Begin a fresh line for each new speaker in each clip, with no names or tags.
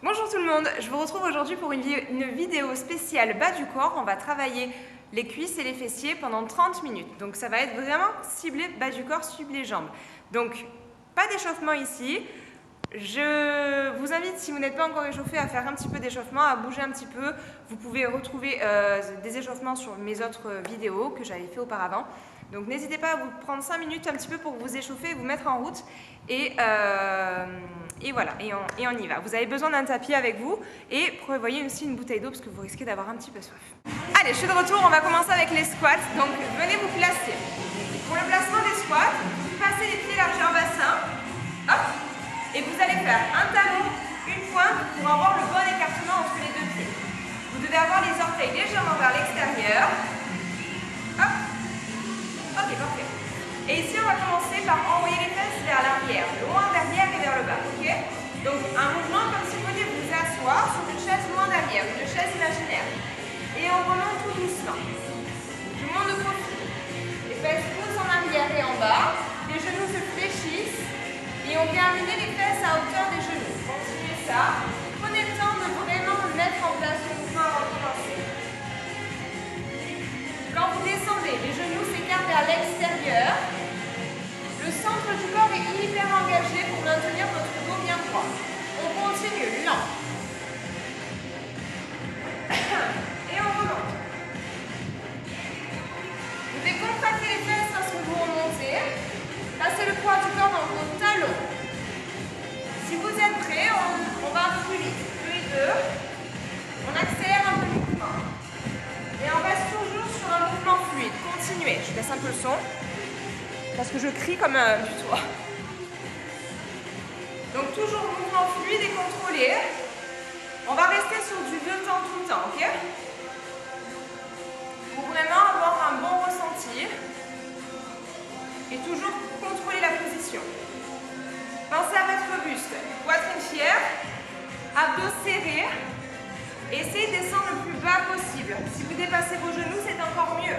Bonjour tout le monde, je vous retrouve aujourd'hui pour une vidéo spéciale bas du corps. On va travailler les cuisses et les fessiers pendant 30 minutes. Donc ça va être vraiment ciblé bas du corps, ciblé jambes. Donc pas d'échauffement ici. Je vous invite, si vous n'êtes pas encore échauffé, à faire un petit peu d'échauffement, à bouger un petit peu. Vous pouvez retrouver des échauffements sur mes autres vidéos que j'avais fait auparavant. Donc n'hésitez pas à vous prendre 5 minutes un petit peu pour vous échauffer et vous mettre en route. Et voilà, et on y va. Vous avez besoin d'un tapis avec vous et prévoyez aussi une bouteille d'eau parce que vous risquez d'avoir un petit peu soif. Allez, je suis de retour, on va commencer avec les squats. Donc venez vous placer. Pour le placement des squats, vous passez les pieds largeur bassin. Hop. Et vous allez faire un talon, une pointe pour avoir le bon écartement entre les deux pieds. Vous devez avoir les orteils légèrement vers l'extérieur. Hop. Ok, parfait. Et ici, on va commencer par envoyer les fesses vers l'arrière, loin derrière et vers le bas. Ok? Donc, un mouvement comme si vous vouliez vous asseoir sur une chaise loin derrière, une chaise imaginaire. Et on remonte tout doucement. Je monte de profil. Les fesses poussent en arrière et en bas. Les genoux se fléchissent. Et on vient amener les fesses à hauteur des genoux. Continuez ça. Prenez le temps de vraiment mettre en place le mouvement avant de commencer. Quand vous descendez, les genoux s'écartent vers l'extérieur. Le centre du corps est hyper engagé pour maintenir votre dos bien droit. On continue, lent. Et on remonte. Vous devez contracter les fesses lorsque vous remontez. Passez le poids du corps dans vos talons. Si vous êtes prêts, on va un peu plus vite. 2 et 2. On accélère un peu le mouvement. Et on reste toujours sur un mouvement fluide. Continuez. Je baisse un peu le son. Parce que je crie comme du toit. Donc toujours mouvement fluide et contrôlé. On va rester sur du 2 temps tout le temps, ok? Pour vraiment avoir un bon ressenti. Et toujours contrôler la position. Pensez à votre buste, poitrine fière, abdos serrés. Essayez de descendre le plus bas possible. Si vous dépassez vos genoux, c'est encore mieux.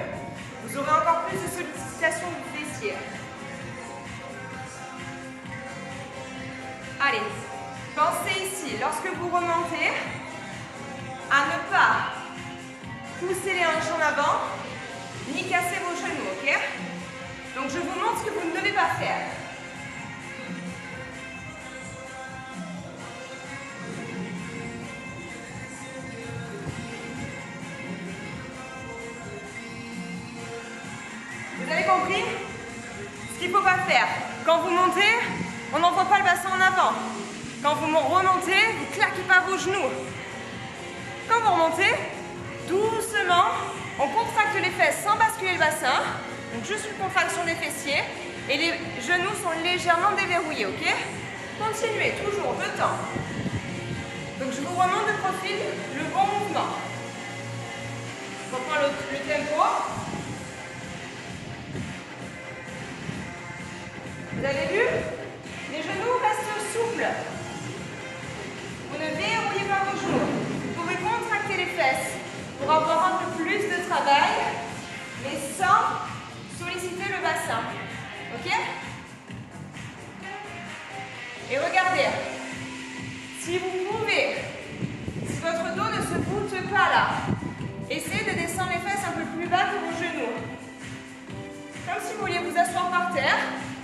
Vous aurez encore plus de sollicitation du fessier. Allez, pensez ici, lorsque vous remontez, à ne pas pousser les hanches en avant, ni casser vos genoux, ok? Donc je vous montre ce que vous ne devez pas faire. Vous avez compris? Ce qu'il ne faut pas faire. Quand vous montez, on n'envoie pas le bassin en avant. Quand vous remontez, vous ne claquez pas vos genoux. Quand vous remontez, doucement, on contracte les fesses sans basculer le bassin. Donc juste une contraction des fessiers. Et les genoux sont légèrement déverrouillés, ok? Continuez, toujours, 2 temps. Donc je vous remonte de profil le bon mouvement. Je reprends le tempo. Vous avez vu? Les genoux restent souples. Vous ne verrouillez pas vos genoux. Vous pouvez contracter les fesses pour avoir un peu plus de travail, mais sans solliciter le bassin. Ok? Et regardez. Si vous pouvez, si votre dos ne se voûte pas là, essayez de descendre les fesses un peu plus bas que vos genoux. Comme si vous vouliez vous asseoir par terre.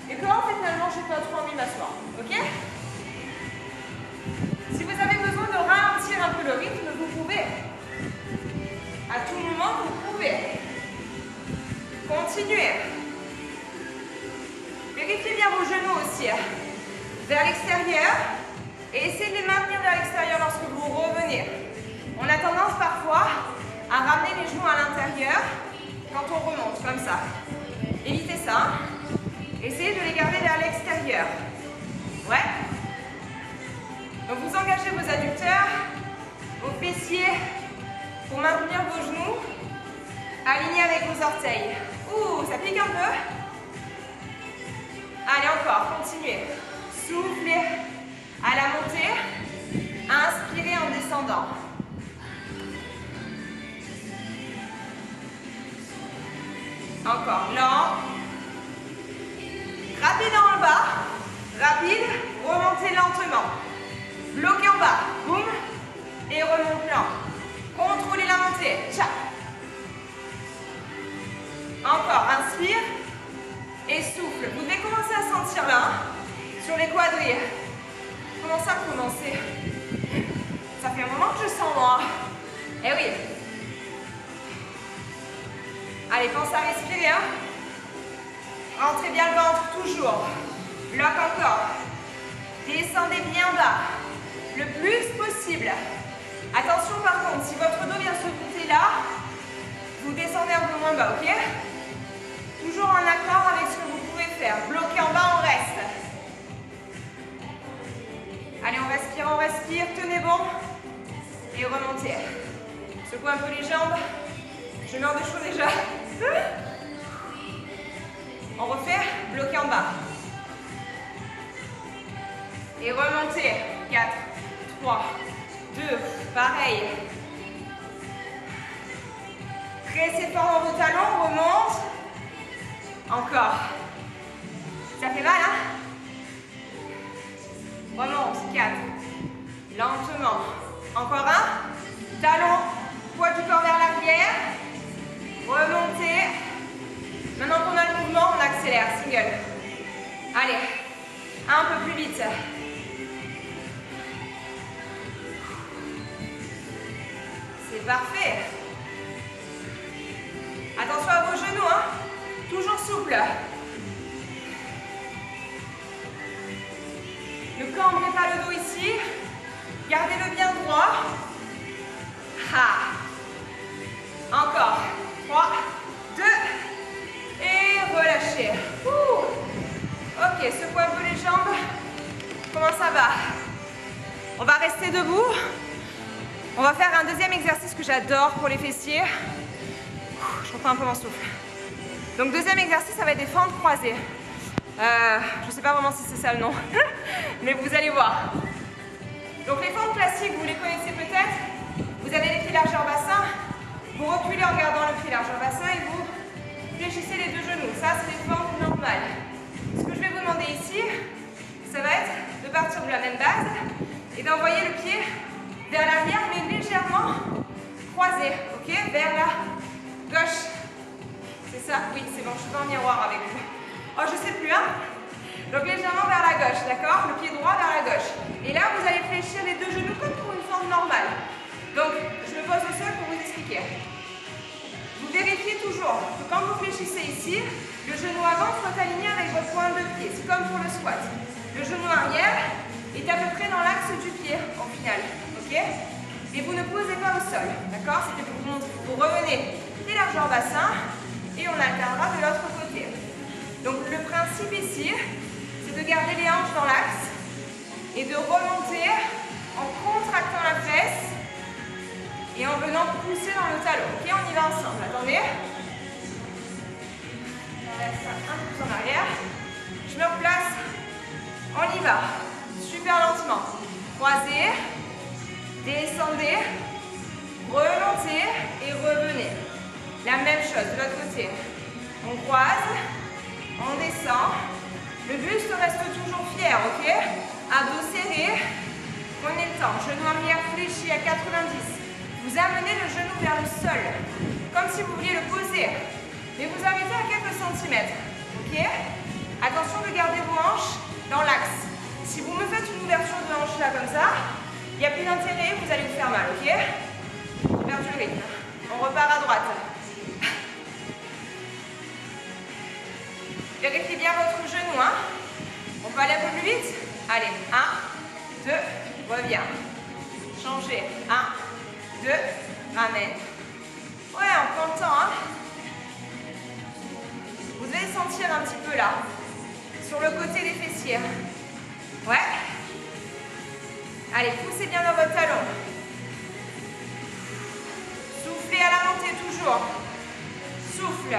Et que en fait, finalement, je n'ai pas trop envie de m'asseoir. Ok? Si vous avez besoin de ralentir un peu le rythme, vous pouvez. À tout moment, vous pouvez. Continuez. Vérifiez bien vos genoux aussi. Vers l'extérieur. Et essayez de les maintenir vers l'extérieur lorsque vous revenez. On a tendance parfois à ramener les genoux à l'intérieur quand on remonte, comme ça. Évitez ça. Essayez de les garder vers l'extérieur. Ouais. Donc vous engagez vos adducteurs, vos fessiers pour maintenir vos genoux alignés avec vos orteils. Ouh, ça pique un peu. Allez, encore, continuez. Soufflez à la montée. Inspirez en descendant. Encore, lent. Rapide en bas, rapide, remontez lentement. Bloquez en bas. Boum. Et remonte lent. Contrôlez la montée. Tcha. Encore, inspire. Et souffle. Vous devez commencer à sentir là, hein, sur les quadrilles. Comment ça commencer? Ça fait un moment que je sens moi. Eh oui. Allez, pensez à respirer. Hein. Rentrez bien le ventre, toujours. Bloc encore. Descendez bien bas. Le plus possible. Attention par contre, si votre dos vient se bouter là, vous descendez un peu moins bas, ok? Toujours en accord avec ce que vous pouvez faire. Bloqué en bas, on reste. Allez, on respire, tenez bon. Et remontez. Secouez un peu les jambes. Je meurs de chaud déjà. On refait, bloqué en bas. Et remontez. 4, 3, 2, pareil. Pressez fort dans vos talons, remonte. Encore. Ça fait mal, hein? Remonte, 4. Lentement. Encore un. Talon, poids du corps vers l'arrière. Remontez. Maintenant qu'on a le mouvement, on accélère. Single. Allez. Un peu plus vite. C'est parfait. Attention à vos genoux, hein. Toujours souple. Ne cambrez pas le dos ici. Gardez-le bien droit. Encore. 3, 2. Et relâchez. Ok, secouez un peu les jambes. Comment ça va? On va rester debout. On va faire un deuxième exercice que j'adore pour les fessiers. Je reprends un peu mon souffle. Donc deuxième exercice, ça va être des fentes croisées. Je ne sais pas vraiment si c'est ça le nom, mais vous allez voir. Donc les fentes classiques, vous les connaissez peut-être. Vous avez les pieds largeur bassin. Vous reculez en gardant le pied largeur bassin et vous fléchissez les deux genoux. Ça, c'est les fentes normales. Ce que je vais vous demander ici, ça va être de partir de la même base et d'envoyer le pied vers l'arrière, mais légèrement croisé, ok? Vers la gauche. C'est ça? Oui, c'est bon, je suis pas en miroir avec vous. Oh, je sais plus, hein? Donc légèrement vers la gauche, d'accord? Le pied droit vers la gauche. Et là, vous allez fléchir les deux genoux comme pour une forme normale. Donc, je me pose au sol pour vous expliquer. Vous vérifiez toujours que quand vous fléchissez ici, le genou avant soit aligné avec votre pointe de pied. C'est comme pour le squat. Le genou arrière est à peu près dans l'axe du pied, au final. Ok? Et vous ne posez pas au sol, d'accord? C'était pour vous montrer. Vous revenez pied largeur bassin et on alternera de l'autre côté. Donc le principe ici, c'est de garder les hanches dans l'axe et de remonter en contractant la fesse et en venant pousser dans le talon. Ok, on y va ensemble. Attendez. On laisse ça un peu plus en arrière. Je me replace. On y va. Super lentement. Croisez. Descendez. Remontez et revenez. La même chose de l'autre côté. On croise. On descend. Le buste reste toujours fier, ok? Abdos serrés. Prenez le temps. Genou arrière fléchi à 90. Vous amenez le genou vers le sol. Comme si vous vouliez le poser. Mais vous arrêtez à quelques centimètres. Ok? Attention de garder vos hanches dans l'axe. Si vous me faites une ouverture de hanche là comme ça, il n'y a plus d'intérêt, vous allez vous faire mal, ok? J'ai perdu le rythme. On repart à droite. Vérifiez bien votre genou, hein? On peut aller un peu plus vite? Allez, 1, 2, reviens. Changez. 1, 2, ramène. Ouais, on prend le temps, hein? Vous devez sentir un petit peu là, sur le côté des fessiers. Ouais. Allez, poussez bien dans votre talon. Soufflez à la montée toujours. Souffle.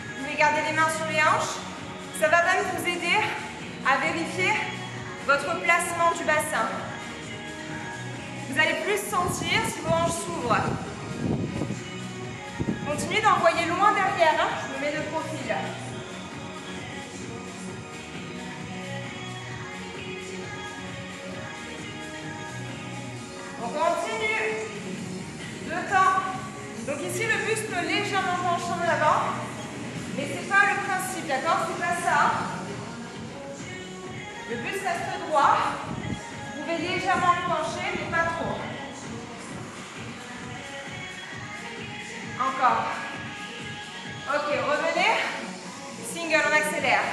Vous pouvez garder les mains sur les hanches. Ça va même vous aider à vérifier votre placement du bassin. Vous allez plus sentir si vos hanches s'ouvrent. Continuez d'envoyer loin derrière. Hein. Je me mets de profil. On continue. 2 temps. Donc ici, le buste peut légèrement pencher en avant. Mais ce n'est pas le principe, d'accord? C'est pas ça. Le buste reste droit. Vous pouvez légèrement le pencher, mais pas trop. Encore. Ok, revenez. Single, on accélère.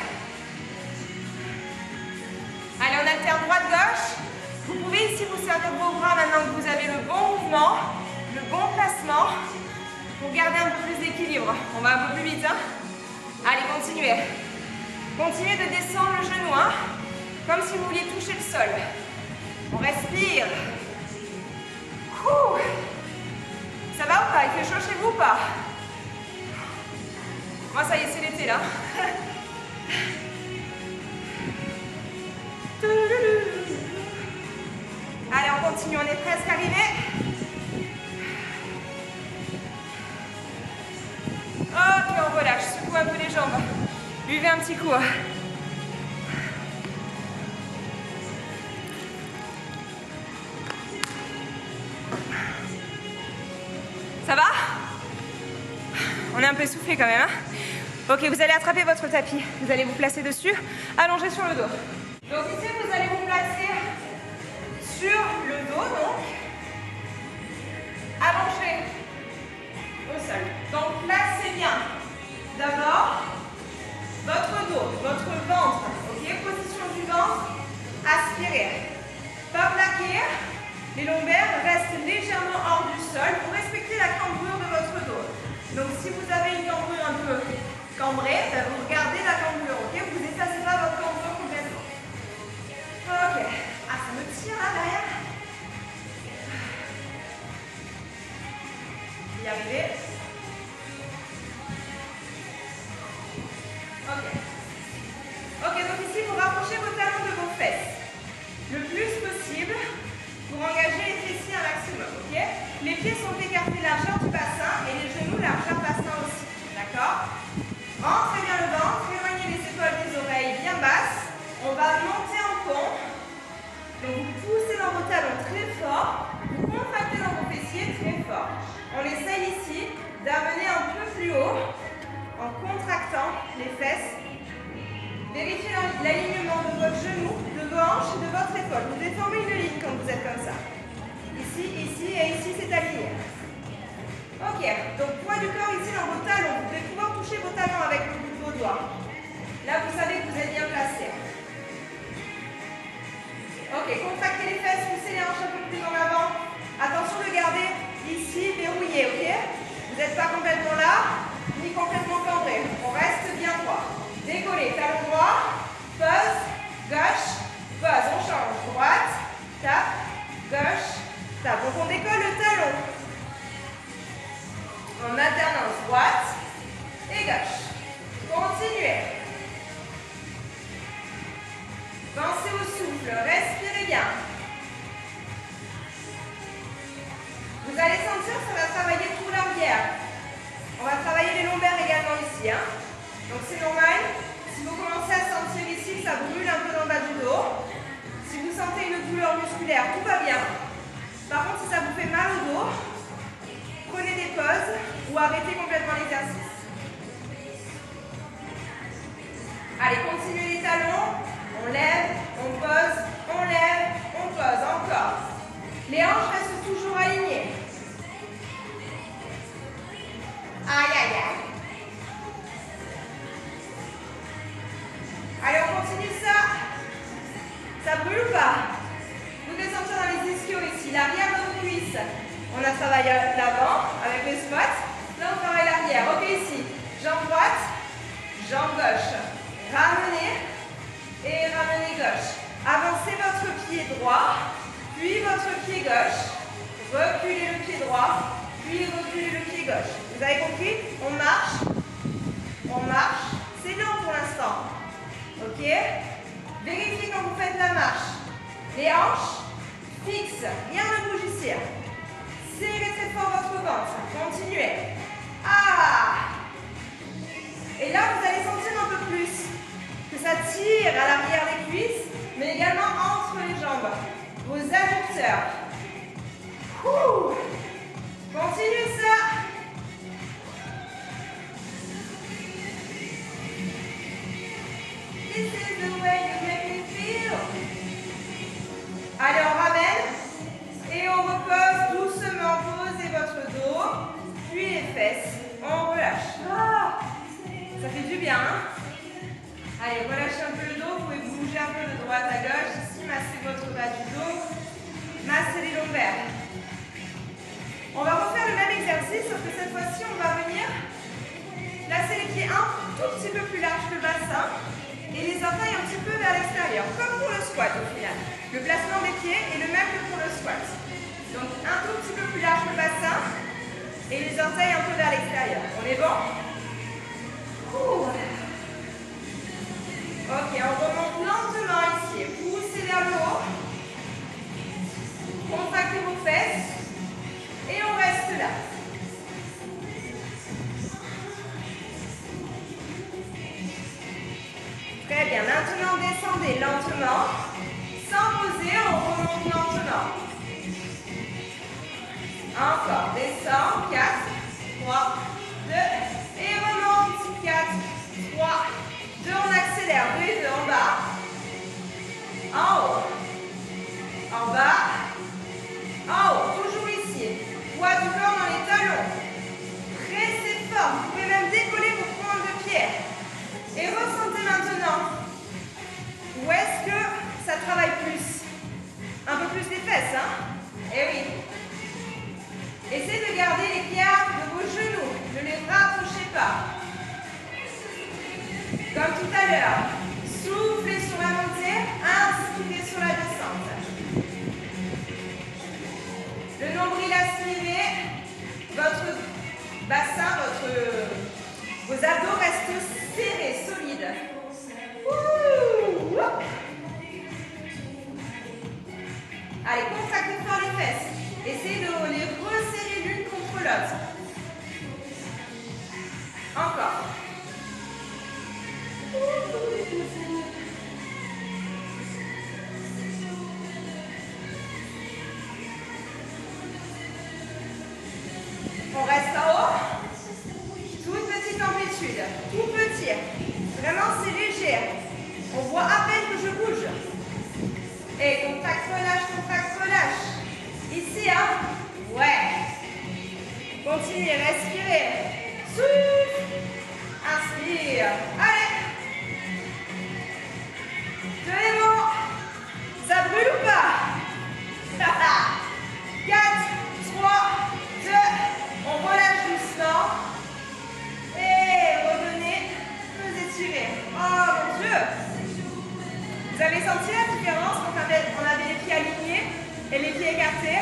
Allez, on alterne droite-gauche. Vous pouvez ici vous servir de vos bras maintenant que vous avez le bon mouvement, le bon placement, pour garder un peu plus d'équilibre. On va un peu plus vite, hein? Allez, continuez. Continuez de descendre le genou, hein? Comme si vous vouliez toucher le sol. On respire. Ouh. Ça va ou pas? Il fait chaud chez vous ou pas? Moi, ça y est, c'est l'été, là. Allez, on continue, on est presque arrivé. Ok, on relâche, secoue un peu les jambes. Buvez un petit coup. Ça va? On est un peu essoufflé quand même, hein? Ok, vous allez attraper votre tapis. Vous allez vous placer dessus, allongé sur le dos. Donc ici, vous allez vous placer sur le dos, donc, allongé au sol. Donc, placez bien d'abord votre dos, votre ventre, ok? Position du ventre, aspirez. Pas plaquer, les lombaires restent légèrement hors du sol pour respecter la cambrure de votre dos. Donc, si vous avez une cambrure un peu cambrée, ben, vous regardez la cambrure, ok? Vous n'effacez pas votre cambrure complètement. Ok. Ah, ça me tire là derrière. Y arriver. Ok. Ok, donc ici, vous rapprochez vos talons de vos fesses. Le plus possible pour engager les fessiers un maximum, ok? Les pieds sont écartés largeur du bassin et les genoux largeur bassin aussi, d'accord? Rentrez bien le ventre, éloignez les épaules des oreilles bien basses. On va monter en pont. Donc vous poussez dans vos talons très fort, vous contractez dans vos fessiers très fort. On essaye ici d'amener un peu plus haut en contractant les fesses. Vérifiez l'alignement de votre genou, de vos hanches et de votre épaule. Vous déformez une ligne quand vous êtes comme ça. Ici, ici et ici, c'est aligné. Ok, donc poids du corps ici dans vos talons. Vous devez pouvoir toucher vos talons avec le bout de vos doigts. Là, vous savez que vous êtes bien placé. Ok, contractez les fesses, poussez les hanches un peu plus en avant. Attention de garder ici verrouillé, ok? Vous n'êtes pas complètement là, ni complètement cambré. On reste bien droit. Décollez, talon droit, pause, gauche, pause. On change, droite, tape, gauche, tape. Donc on décolle le talon. En alternance, droite et gauche. Continuez. Pensez au souffle, respirez bien. Vous allez sentir que ça va travailler tout l'arrière. On va travailler les lombaires également ici, hein. Donc c'est normal. Si vous commencez à sentir ici que ça brûle un peu dans le bas du dos, si vous sentez une douleur musculaire, tout va bien. Par contre, si ça vous fait mal au dos, prenez des pauses ou arrêtez complètement l'exercice. Allez, continuez les talons. On lève, on pose, on lève, on pose. Encore. Les hanches restent toujours alignées. Aïe, aïe, aïe. Allez, on continue ça. Ça brûle ou pas? Vous devez sentir dans les ischios ici, l'arrière de vos cuisses. On a travaillé l'avant avec les squats. Là, on travaille l'arrière. Ok, ici. Jambe droite, jambe gauche. Ramenez et ramenez gauche. Avancez votre pied droit, puis votre pied gauche. Reculez le pied droit, puis reculez le pied gauche. Vous avez compris? On marche. C'est lent pour l'instant. Ok? Vérifiez quand vous faites la marche. Les hanches fixes, rien ne bouge ici. Serrez très fort votre ventre. Continuez. Ah! Et là, vous allez sentir un peu plus que ça tire à l'arrière des cuisses, mais également entre les jambes. Vos adducteurs. Continue ça. This is the way you make me feel. Allez, on ramène et on repose doucement. Posez votre dos, puis les fesses. On relâche. Ça fait du bien, hein? Allez, relâchez un peu le dos. Vous pouvez bouger un peu de droite à gauche. Ici, massez votre bas du dos. Massez les lombaires. On va refaire le même exercice, sauf que cette fois-ci, on va venir placer les pieds un tout petit peu plus large que le bassin et les orteils un petit peu vers l'extérieur, comme pour le squat au final. Le placement des pieds est le même que pour le squat. Donc un tout petit peu plus large que le bassin et les orteils un peu vers l'extérieur. On est bon? Ok, on remonte lentement ici. Poussez vers le haut. Contractez vos fesses. Et on reste là. Très bien. Maintenant, descendez lentement. Sans poser, on remonte lentement. Encore. Descend. 4, 3, 2. Et remonte. 4, 3, 2. On accélère. 2 et 2 en bas. En haut. En bas. En haut. Toujours ici. Poids du corps dans les talons. Pressez fort. Vous pouvez même décoller vos pointes de pied. Et ressentez maintenant où est-ce que ça travaille plus. Un peu plus les fesses, hein? Eh oui. Essayez de garder les gardes de vos genoux. Ne les rapprochez pas. Comme tout à l'heure. Soufflez sur la montée. Inspirez sur la descente. Le nombril aspiré, votre bassin, vos abdos restent serrés, solides. Allez, contractez fort les fesses. Essayez de les resserrer l'une contre l'autre. Encore. On reste en haut. Toute petite amplitude. Tout petit. Vraiment, c'est léger. On voit à peine que je bouge. Et contact, relâche. Ici, hein? Ouais. Continuez, respirez. Souffle. Inspire. Allez. Tenez bon. Ça brûle ou pas? 4, 3, 2. On relâche doucement. Et revenez. Vous étirez. Oh mon Dieu. Vous avez senti la différence quand on avait les pieds alignés et les pieds écartés?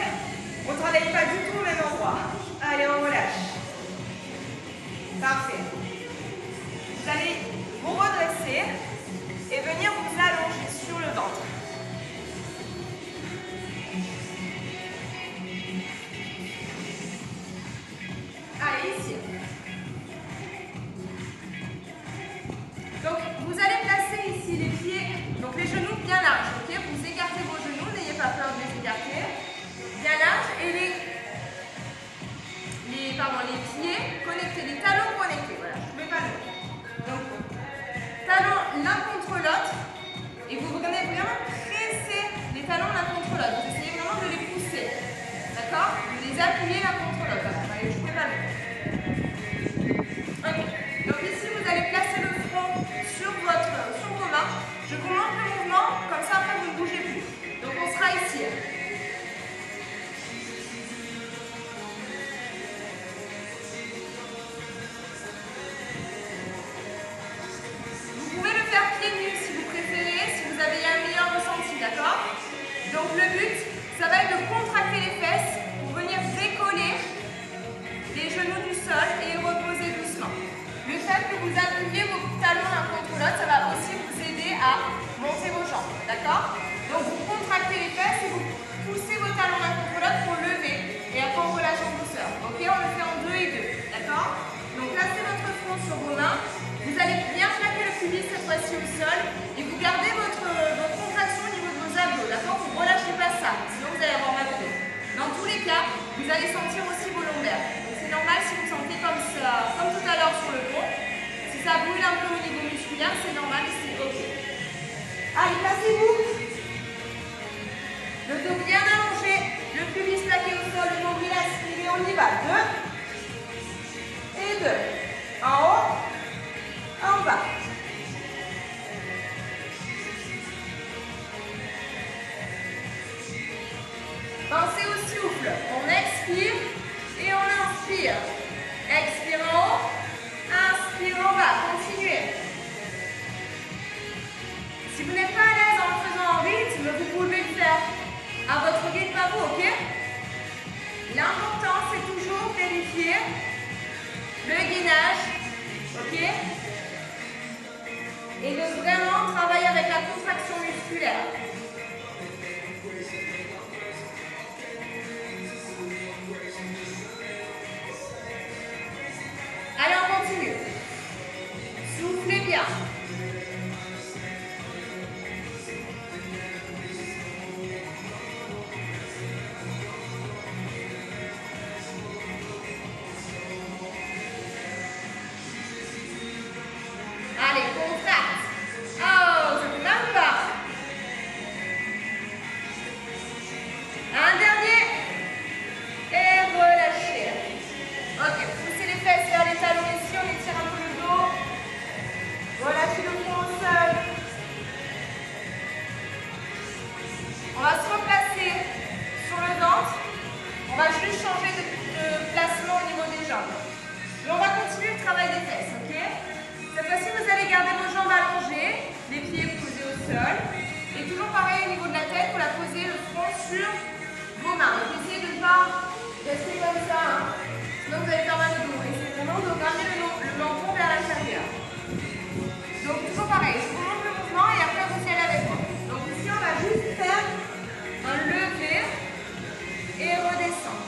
On ne travaille pas du tout au même endroit. Allez, on relâche. Parfait. Vous allez vous redresser et venir vous allonger sur le ventre. Allez, ici. Donc, vous allez placer ici les pieds, donc les genoux bien larges, ok? Vous écartez vos genoux, n'ayez pas peur de les écarter. Bien larges et les pieds connectés, les talons connectés, voilà, je ne mets pas le mot. Donc, talons l'un contre l'autre et vous venez vraiment presser les talons l'un contre l'autre. Vous essayez vraiment de les pousser, d'accord? De les appuyer l'un contre l'autre. Allez, je ne mets pas le mot. Ok, donc ici vous allez placer le front sur vos mains. Je vous montre le mouvement, comme ça après vous ne bougez plus. Donc on sera ici. Vous pouvez le faire pieds nus si vous préférez, si vous avez un meilleur ressenti, d'accord? Donc le but, ça va être de contracter les fesses pour venir décoller les genoux du sol et reposer doucement. Le fait que vous appuyez vos talons l'un contre l'autre, ça va aussi vous aider à monter vos jambes, d'accord? Donc vous contractez les fesses et vous poussez vos talons l'un contre l'autre pour lever et après on relâche en douceur. Ok, on le fait en 2 et 2, d'accord? Donc placez votre front sur vos mains, vous allez bien plaquer le pubis cette fois-ci au sol et vous gardez votre contraction au niveau de vos abdos, d'accord? Vous ne relâchez pas ça, sinon vous allez avoir mal au dos. Dans tous les cas, ça brûle un peu au niveau musculaire, c'est normal, c'est ok. Allez, placez-vous. Le dos bien allongé, le pubis plaqué au sol, le nombril aspiré, on y va. 2 et 2. En haut, en bas. Pensez au souffle. On expire et on inspire. Expire en haut, inspire en bas. Continuez. Si vous n'êtes pas à l'aise en le faisant en rythme, vous pouvez le faire à votre rythme à vous, ok? L'important, c'est toujours vérifier le gainage, ok? Et de vraiment travailler avec la contraction musculaire. Allez, on continue. Soufflez bien. Allez, contracte. Oh, ça fait mal ou pas? Un dernier. Et relâchez. Ok, poussez les fesses vers les talons ici, on étire un peu le dos. Relâchez le front au sol. On va se replacer sur le ventre. On va juste changer de placement au niveau des jambes. Mais on va continuer le travail des fesses, ok? Cette fois-ci, vous allez garder vos jambes allongées, les pieds posés au sol. Et toujours pareil au niveau de la tête, vous la posez le front sur vos mains. Donc essayez de ne pas rester comme ça, hein. Sinon vous allez faire mal au dos. Essayez vraiment de ramener le menton vers l'intérieur. Donc toujours pareil, je vous montre le mouvement et après vous y allez avec moi. Donc ici on va juste faire un lever et redescendre.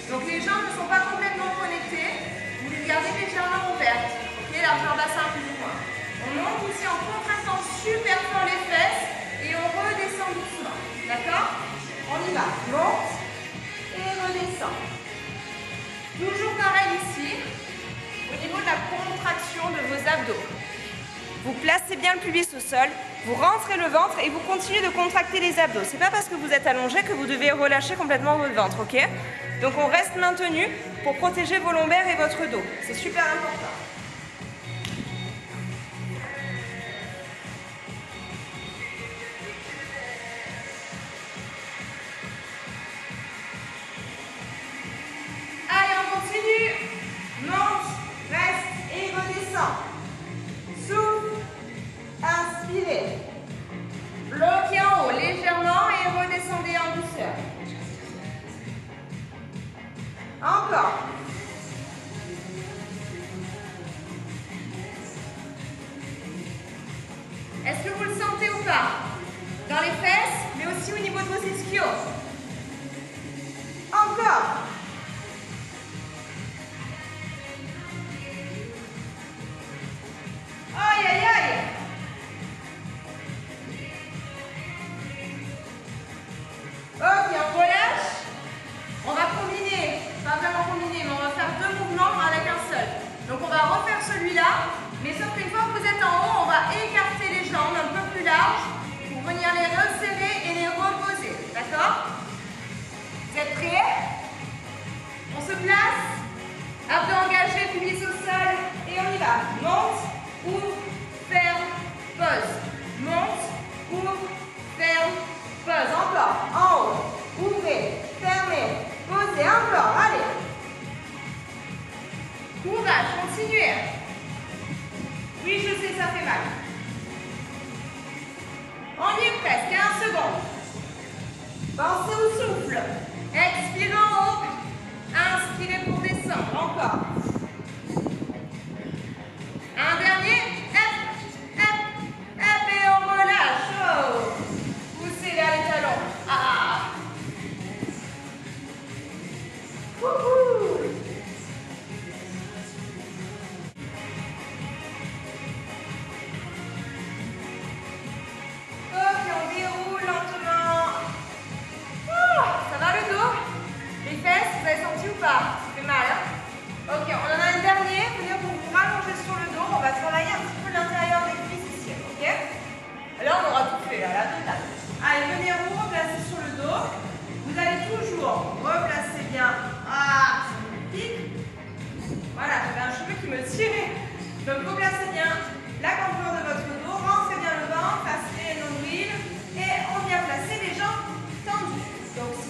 Donc les jambes ne sont pas complètement connectées, vous les gardez légèrement ouvertes. Ok, largeur bassin plus ou moins. On monte ici en contractant super fort les fesses et on redescend doucement. D'accord? On y va. Monte et redescend. Toujours pareil ici, au niveau de la contraction de vos abdos. Vous placez bien le pubis au sol, vous rentrez le ventre et vous continuez de contracter les abdos. C'est pas parce que vous êtes allongé que vous devez relâcher complètement votre ventre, ok? Donc on reste maintenu pour protéger vos lombaires et votre dos. C'est super important. Allez, on continue. Monte, reste et redescend. Souffle, inspirez. Bloquez en haut légèrement et redescendez en douceur. Encore. Est-ce que vous le sentez ou pas? Dans les fesses, mais aussi au niveau de vos ischios. Encore. Aïe, aïe, aïe. Ok, on relâche. On va combiner, pas vraiment combiner, mais on va faire deux mouvements avec un seul. Donc on va refaire celui-là, mais sauf qu'une fois que vous êtes en haut, on va écarter les jambes un peu plus larges pour venir les resserrer et les reposer. D'accord? Vous êtes prêts? On se place. Abdos engagés, pubis au sol et on y va. Monte, ouvre, ferme, pose. Monte, ouvre, ferme, pose. Encore. En haut. Ouvrez, fermez, posez. Encore. Allez. Courage, continuez. Oui, je sais, ça fait mal. On y est presque. 15 secondes. Pensez au souffle. Expirez en haut. Inspirez pour descendre. Encore. Un dernier. Et on relâche. Oh. Poussez vers les talons. Ah. Wouhou. Ok, on déroule lentement. Oh, ça va le dos? Les fesses, vous avez senti ou pas? Ça fait mal, hein? Ok,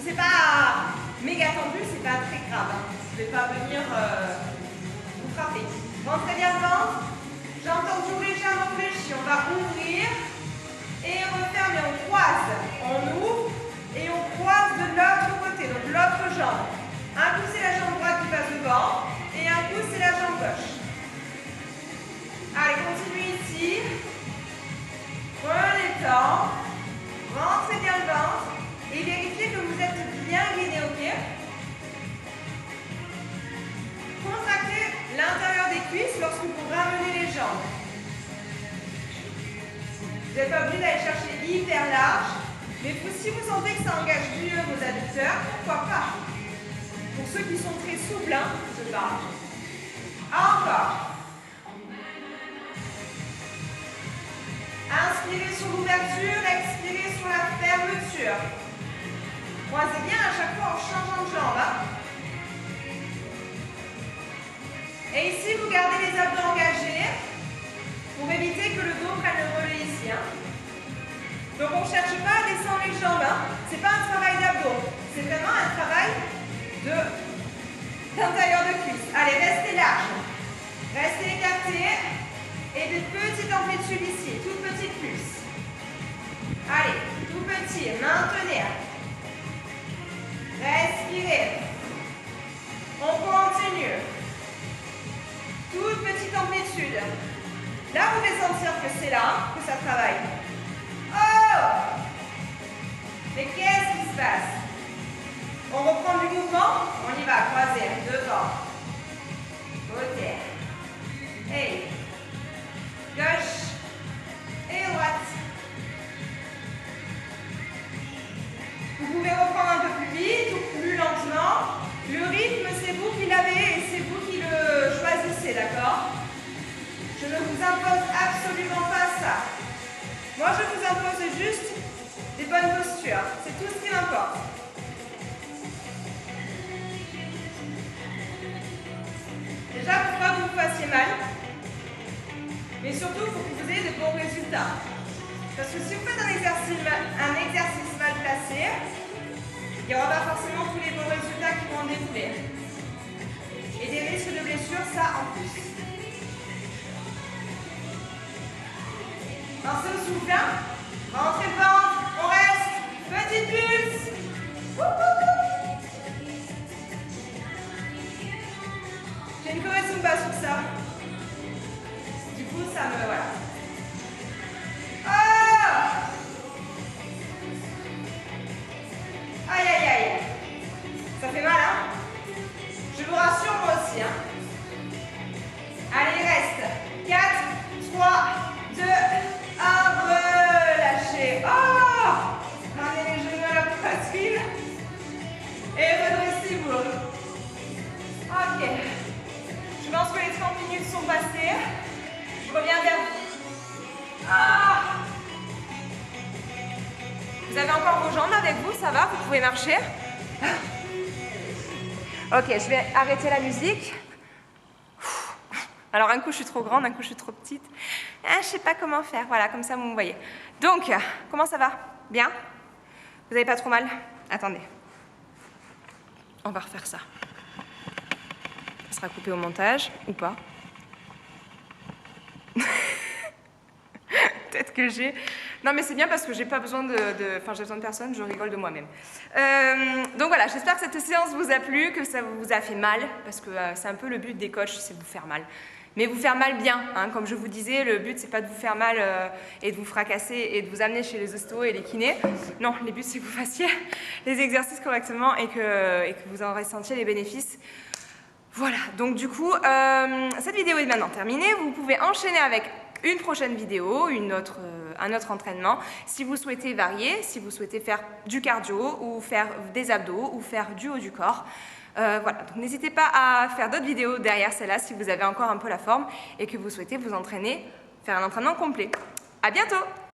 si c'est pas méga tendu, c'est pas très grave. Hein. Je vais pas venir vous frapper. Rentrez bien le ventre. Jambes tendues légèrement fléchies. On va ouvrir et refermer. On croise. On ouvre et on croise de l'autre côté. Donc l'autre jambe. Un coup c'est la jambe droite qui passe devant et un coup c'est la jambe gauche. Allez, continuez ici. Prenez le temps. Rentrez bien le ventre et vérifiez que vous êtes bien gainé, ok? Contractez l'intérieur des cuisses lorsque vous ramenez les jambes. Vous n'êtes pas obligé d'aller chercher hyper large, mais si vous sentez que ça engage mieux vos adducteurs, pourquoi pas? Pour ceux qui sont très souples, hein, je parle. Encore. Inspirez sur l'ouverture, expirez sur la fermeture. Croisez bien à chaque fois en changeant de jambe. Hein. Et ici, vous gardez les abdos engagés pour éviter que le dos prenne le relais ici. Hein. Donc on ne cherche pas à descendre les jambes. Hein. Ce n'est pas un travail d'abdos. C'est vraiment un travail d'intérieur de cuisse. Allez, restez large. Restez écartés. Et des petites amplitudes ici, toute petite plus. Allez, tout petit, maintenez. Respirez. On continue. Toute petite amplitude. Là, vous pouvez sentir que c'est là que ça travaille. Oh! Mais qu'est-ce qui se passe? On reprend du mouvement. On y va, croiser, devant. Côté. Hey. Gauche et droite. Vous pouvez reprendre un peu plus vite ou plus lentement. Le rythme, c'est vous qui l'avez et c'est vous qui le choisissez, d'accord? Je ne vous impose absolument pas ça. Moi, je vous impose juste des bonnes postures. C'est tout ce qui m'importe. Déjà, pour pas que vous fassiez mal. Mais surtout, il faut que vous ayez de bons résultats. Parce que si vous faites un exercice mal placé, il n'y aura pas forcément tous les bons résultats qui vont en découler. Et des risques de blessures, ça en plus. Lancez au souffle. Rentrez le ventre. On reste. Petite pulse. J'ai une choré Zumba sur ça. Du coup, ça me... voilà. Oh! Aïe, aïe, aïe. Ça fait mal, hein? Je vous rassure, moi aussi, hein? Allez, il reste 4, 3, 2, 1, relâchez. Oh! Ramenez les genoux à la poitrine. Et redressez-vous. Ok. Je pense que les 30 minutes sont passées. Je reviens vers vous. Ah! Vous avez encore vos jambes avec vous, ça va? Vous pouvez marcher? Ok, je vais arrêter la musique. Alors un coup je suis trop grande, un coup je suis trop petite. Je ne sais pas comment faire, voilà, comme ça vous me voyez. Donc, comment ça va? Bien? Vous n'avez pas trop mal? Attendez. On va refaire ça. Ça sera coupé au montage, ou pas. Peut-être que j'ai... Non mais c'est bien parce que j'ai pas besoin Enfin j'ai besoin de personne, je rigole de moi-même. Donc voilà, j'espère que cette séance vous a plu, que ça vous a fait mal, parce que c'est un peu le but des coachs, c'est de vous faire mal. Mais vous faire mal bien, hein, comme je vous disais, le but c'est pas de vous faire mal et de vous fracasser et de vous amener chez les ostéos et les kinés. Non, le but c'est que vous fassiez les exercices correctement et que vous en ressentiez les bénéfices. Voilà, donc du coup, cette vidéo est maintenant terminée. Vous pouvez enchaîner avec une prochaine vidéo, un autre entraînement. Si vous souhaitez varier, si vous souhaitez faire du cardio ou faire des abdos ou faire du haut du corps. Voilà, donc n'hésitez pas à faire d'autres vidéos derrière celle-là si vous avez encore un peu la forme et que vous souhaitez vous entraîner, faire un entraînement complet. À bientôt!